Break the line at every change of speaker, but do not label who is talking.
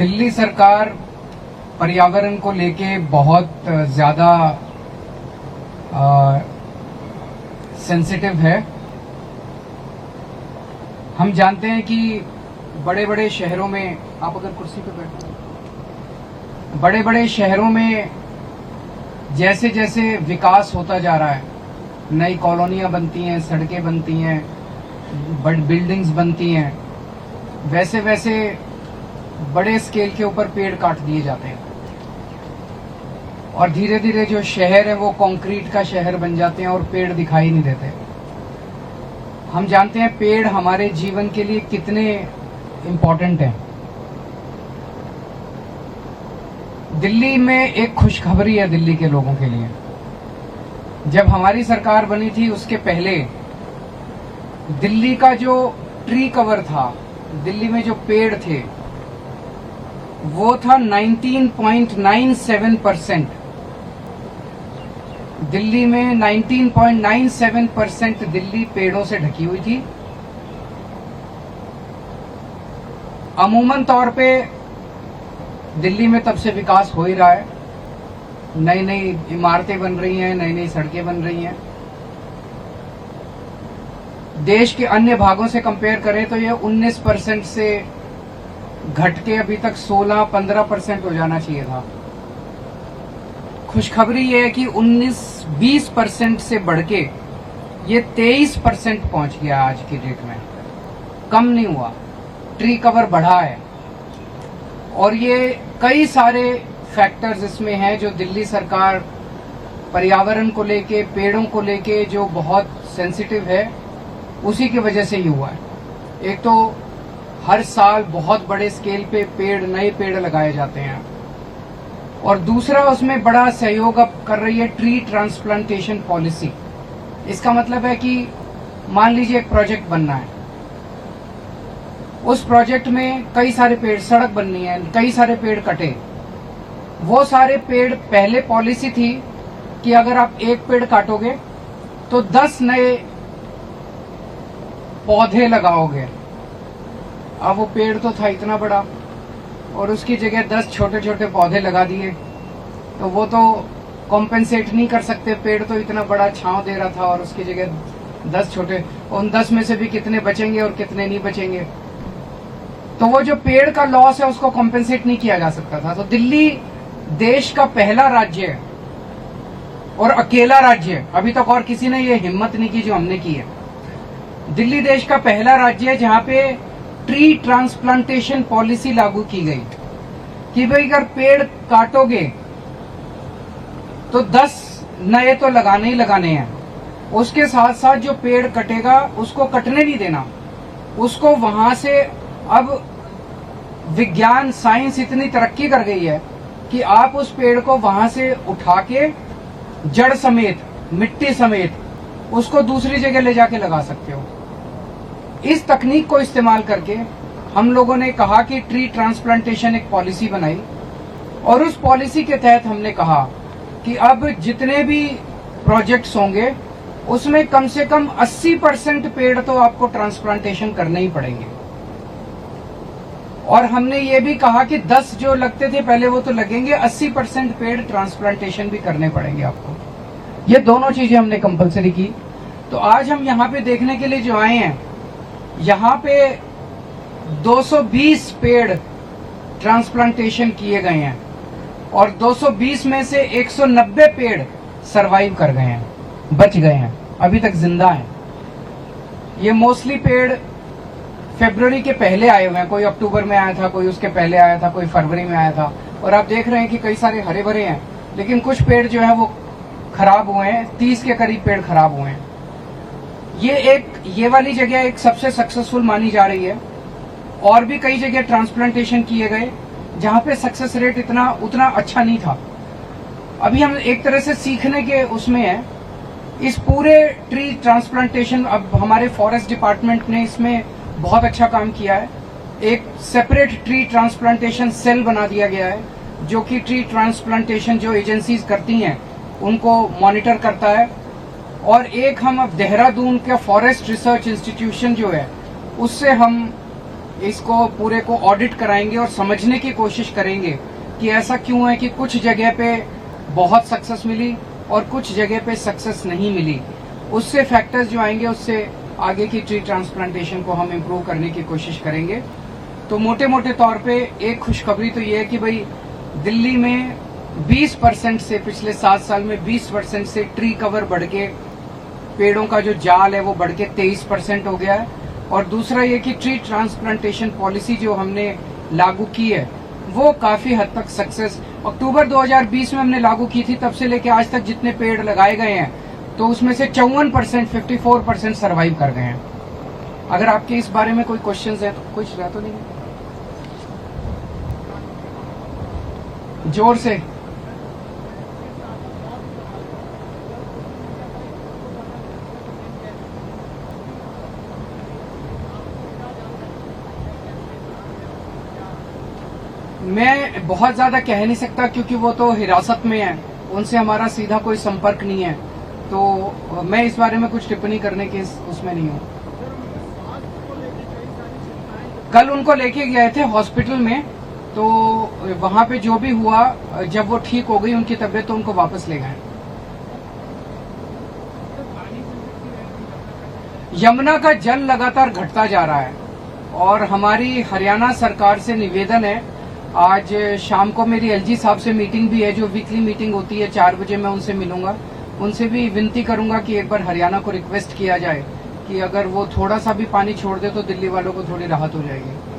दिल्ली सरकार पर्यावरण को लेके बहुत ज्यादा सेंसिटिव है। हम जानते हैं कि बड़े बड़े शहरों में, आप अगर कुर्सी पे बैठो, बड़े बड़े शहरों में जैसे जैसे विकास होता जा रहा है, नई कॉलोनियां बनती हैं, सड़कें बनती हैं, बड़ी बिल्डिंग्स बनती हैं, वैसे वैसे बड़े स्केल के ऊपर पेड़ काट दिए जाते हैं और धीरे धीरे जो शहर है वो कंक्रीट का शहर बन जाते हैं और पेड़ दिखाई नहीं देते। हम जानते हैं पेड़ हमारे जीवन के लिए कितने इम्पोर्टेंट हैं। दिल्ली में एक खुशखबरी है दिल्ली के लोगों के लिए। जब हमारी सरकार बनी थी उसके पहले दिल्ली का जो ट्री कवर था, दिल्ली में जो पेड़ थे, वो था 19.97%। दिल्ली में 19.97% दिल्ली पेड़ों से ढकी हुई थी। अमूमन तौर पे दिल्ली में तब से विकास हो ही रहा है, नई नई इमारतें बन रही हैं, नई नई सड़कें बन रही हैं। देश के अन्य भागों से कंपेयर करें तो ये 19% से घट के अभी तक 16-15% हो जाना चाहिए था। खुशखबरी ये है कि 19-20% से बढ़ के ये 23% पहुंच गया आज की डेट में। कम नहीं हुआ, ट्री कवर बढ़ा है। और ये कई सारे फैक्टर्स इसमें हैं जो दिल्ली सरकार पर्यावरण को लेके, पेड़ों को लेके जो बहुत सेंसिटिव है, उसी की वजह से ही हुआ है। एक तो हर साल बहुत बड़े स्केल पे नए पेड़ लगाए जाते हैं, और दूसरा उसमें बड़ा सहयोग अब कर रही है ट्री ट्रांसप्लांटेशन पॉलिसी। इसका मतलब है कि मान लीजिए एक प्रोजेक्ट बनना है, उस प्रोजेक्ट में कई सारे पेड़, सड़क बननी है, कई सारे पेड़ कटे। वो सारे पेड़, पहले पॉलिसी थी कि अगर आप एक पेड़ काटोगे तो 10 नए पौधे लगाओगे। अब वो पेड़ तो था इतना बड़ा और उसकी जगह 10 छोटे छोटे पौधे लगा दिए, तो वो तो कॉम्पेंसेट नहीं कर सकते। पेड़ तो इतना बड़ा छांव दे रहा था और उसकी जगह 10 छोटे, उन 10 में से भी कितने बचेंगे और कितने नहीं बचेंगे। तो वो जो पेड़ का लॉस है उसको कॉम्पेंसेट नहीं किया जा सकता था। तो दिल्ली देश का पहला राज्य है और अकेला राज्य है, अभी तक और किसी ने ये हिम्मत नहीं की जो हमने की है। दिल्ली देश का पहला राज्य है जहां पे ट्री ट्रांसप्लांटेशन पॉलिसी लागू की गई कि भाई अगर पेड़ काटोगे तो 10 नए तो लगाने ही लगाने हैं। उसके साथ साथ जो पेड़ कटेगा उसको कटने नहीं देना, उसको वहां से, अब विज्ञान, साइंस इतनी तरक्की कर गई है कि आप उस पेड़ को वहां से उठा के जड़ समेत, मिट्टी समेत उसको दूसरी जगह ले जाके लगा सकते हो। इस तकनीक को इस्तेमाल करके हम लोगों ने कहा कि ट्री ट्रांसप्लांटेशन एक पॉलिसी बनाई, और उस पॉलिसी के तहत हमने कहा कि अब जितने भी प्रोजेक्ट्स होंगे उसमें कम से कम 80% पेड़ तो आपको ट्रांसप्लांटेशन करने ही पड़ेंगे। और हमने ये भी कहा कि 10 जो लगते थे पहले वो तो लगेंगे, 80% पेड़ ट्रांसप्लांटेशन भी करने पड़ेंगे आपको। ये दोनों चीजें हमने कंपलसरी की। तो आज हम यहाँ पे देखने के लिए जो आए हैं, यहाँ पे 220 पेड़ ट्रांसप्लांटेशन किए गए हैं और 220 में से 190 पेड़ सरवाइव कर गए हैं, बच गए हैं, अभी तक जिंदा हैं। ये मोस्टली पेड़ फरवरी के पहले आए हुए हैं, कोई अक्टूबर में आया था, कोई उसके पहले आया था, कोई फरवरी में आया था। और आप देख रहे हैं कि कई सारे हरे भरे हैं, लेकिन कुछ पेड़ जो है वो खराब हुए हैं। 30 के करीब पेड़ खराब हुए हैं। ये वाली जगह एक सबसे सक्सेसफुल मानी जा रही है। और भी कई जगह ट्रांसप्लांटेशन किए गए जहां पे सक्सेस रेट उतना अच्छा नहीं था। अभी हम एक तरह से सीखने के उसमें है। इस पूरे ट्री ट्रांसप्लांटेशन, अब हमारे फॉरेस्ट डिपार्टमेंट ने इसमें बहुत अच्छा काम किया है। एक सेपरेट ट्री ट्रांसप्लांटेशन सेल बना दिया गया है जो कि ट्री ट्रांसप्लांटेशन जो एजेंसीज करती हैं उनको मॉनिटर करता है। और एक हम अब देहरादून के फॉरेस्ट रिसर्च इंस्टीट्यूशन जो है उससे हम इसको पूरे को ऑडिट कराएंगे और समझने की कोशिश करेंगे कि ऐसा क्यों है कि कुछ जगह पे बहुत सक्सेस मिली और कुछ जगह पे सक्सेस नहीं मिली। उससे फैक्टर्स जो आएंगे उससे आगे की ट्री ट्रांसप्लांटेशन को हम इम्प्रूव करने की कोशिश करेंगे। तो मोटे मोटे तौर पे एक खुशखबरी तो ये है कि भाई दिल्ली में 20% से पिछले 7 साल में 20% से ट्री कवर बढ़ के पेड़ों का जो जाल है वो बढ़ के 23% हो गया है। और दूसरा ये कि ट्री ट्रांसप्लांटेशन पॉलिसी जो हमने लागू की है वो काफी हद तक सक्सेस, अक्टूबर 2020 में हमने लागू की थी, तब से लेके आज तक जितने पेड़ लगाए गए हैं तो उसमें से 54%, 54% सर्वाइव कर गए हैं। अगर आपके इस बारे में कोई क्वेश्चंस है तो कुछ रहा तो नहीं? जोर से। मैं बहुत ज्यादा कह नहीं सकता क्योंकि वो तो हिरासत में है, उनसे हमारा सीधा कोई संपर्क नहीं है, तो मैं इस बारे में कुछ टिप्पणी करने के उसमें नहीं हूँ। कल उनको लेके गए थे हॉस्पिटल में, तो वहां पे जो भी हुआ, जब वो ठीक हो गई उनकी तबीयत तो उनको वापस ले गए। यमुना का जल लगातार घटता जा रहा है और हमारी हरियाणा सरकार से निवेदन है, आज शाम को मेरी एलजी साहब से मीटिंग भी है, जो वीकली मीटिंग होती है 4 बजे, मैं उनसे मिलूंगा। उनसे भी विनती करूंगा कि एक बार हरियाणा को रिक्वेस्ट किया जाए कि अगर वो थोड़ा सा भी पानी छोड़ दे तो दिल्ली वालों को थोड़ी राहत हो जाएगी।